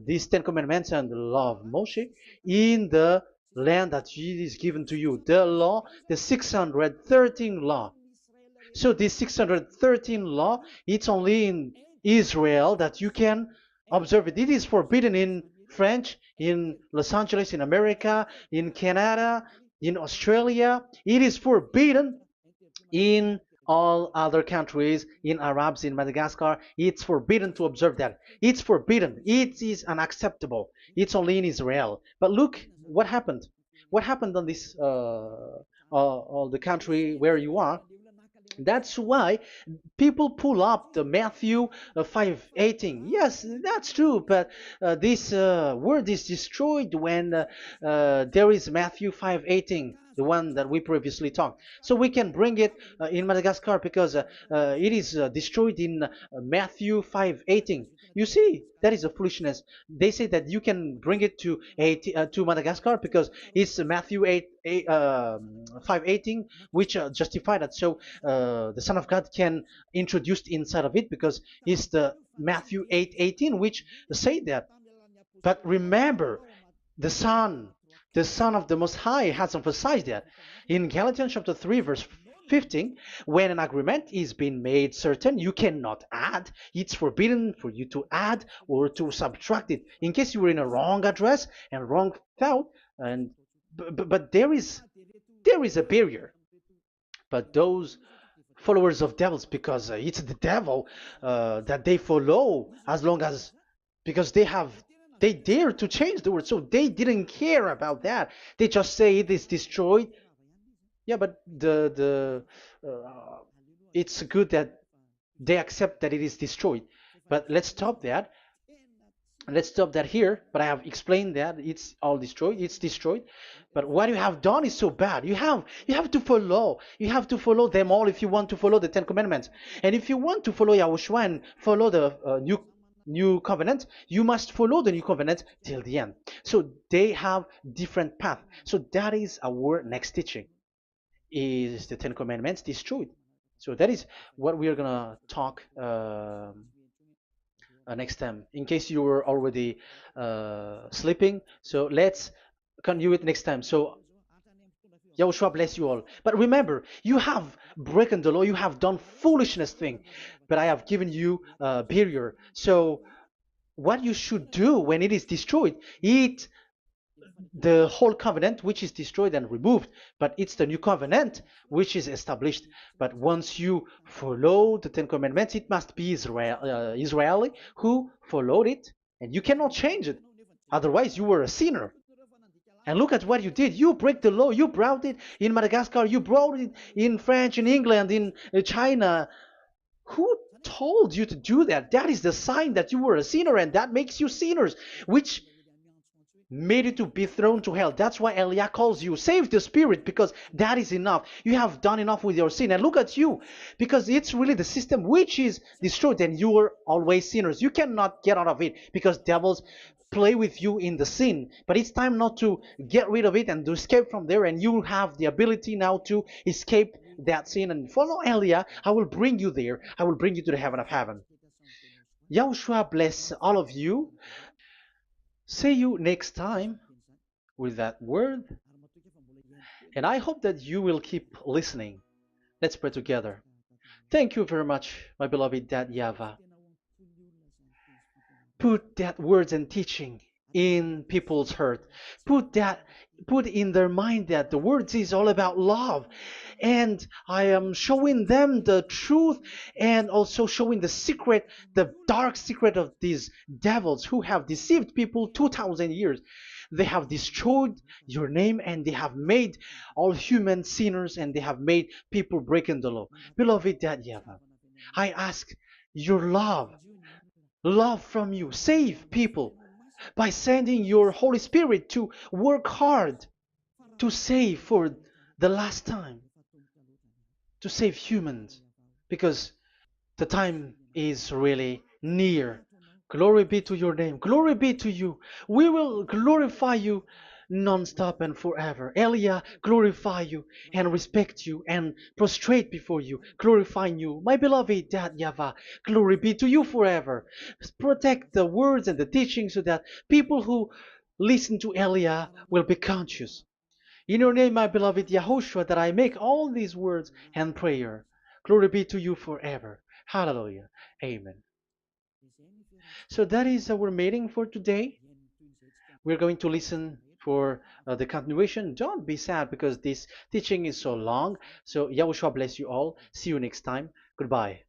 these Ten Commandments and the law of Moshe in the land that is given to you. The law, the 613 law. So this 613 law, it's only in Israel that you can observe it. It is forbidden in French, in Los Angeles, in America, in Canada, in Australia. It is forbidden in all other countries, in Arabs, in Madagascar. It's forbidden to observe that. It's forbidden. It is unacceptable. It's only in Israel. But look what happened. What happened on this all the country where you are? That's why people pull up the Matthew 5:18. Yes, that's true, but this word is destroyed when there is Matthew 5:18, the one that we previously talked. So we can bring it in Madagascar because it is destroyed in Matthew 5:18. You see, that is a foolishness. They say that you can bring it to Madagascar because it's Matthew 5:18, which justify that. So the Son of God can introduce inside of it because it's the Matthew 8:18 which say that. But remember, the Son, the Son of the Most High has emphasized that in Galatians chapter 3 verse 15, when an agreement is being made certain, you cannot add. It's forbidden for you to add or to subtract it. In case you were in a wrong address and wrong thought, and but there is a barrier. But those followers of devils, because it's the devil that they follow, as long as because they dare to change the word, so they didn't care about that. They just say it is destroyed. Yeah, but the it's good that they accept that it is destroyed. But let's stop that. Let's stop that here, but I have explained that it's all destroyed, it's destroyed. But what you have done is so bad. You have to follow, you have to follow them all if you want to follow the Ten Commandments. And if you want to follow Yahushua and follow the new covenant, you must follow the new covenant till the end. So they have different path. So that is our next teaching, is the Ten Commandments destroyed. So that is what we are gonna talk next time, in case you were already sleeping. So let's continue it next time. So Yahushua bless you all. But remember, you have broken the law, you have done foolishness thing, but I have given you a barrier. So what you should do when it is destroyed, it the whole covenant which is destroyed and removed, but it's the new covenant which is established. But once you follow the Ten Commandments, it must be Israeli who followed it, and you cannot change it. Otherwise, you were a sinner. And look at what you did. You break the law. You brought it in Madagascar. You brought it in France, in England, in China. Who told you to do that? That is the sign that you were a sinner, and that makes you sinners, which made you to be thrown to hell. That's why Elia calls you, save the spirit, because that is enough. You have done enough with your sin. And look at you, because it's really the system which is destroyed, and you are always sinners. You cannot get out of it because devils play with you in the sin. But it's time not to get rid of it and to escape from there, and you have the ability now to escape that sin and follow Elia. I will bring you there. I will bring you to the heaven of heaven. Yahushua bless all of you. See you next time with that word. And I hope that you will keep listening. Let's pray together. Thank you very much, my beloved Dad Yahvah. Put that words and teaching in people's heart. Put in their mind that the words is all about love. And I am showing them the truth, and also showing the secret, the dark secret of these devils who have deceived people 2,000 years. They have destroyed your name, and they have made all human sinners, and they have made people breaking the law. Beloved Dad Yahvah, I ask your love from you. Save people by sending your Holy Spirit to work hard to save for the last time, to save humans, because the time is really near. Glory be to your name. Glory be to you. We will glorify you non-stop and forever. Elia, glorify you and respect you and prostrate before you, glorifying you. My beloved Dad Yahvah, glory be to you forever. Protect the words and the teaching so that people who listen to Elia will be conscious. In your name, my beloved Yahushua, that I make all these words and prayer. Glory be to you forever. Hallelujah. Amen. So that is our meeting for today. We're going to listen for the continuation. Don't be sad because this teaching is so long. So Yahushua bless you all. See you next time. Goodbye.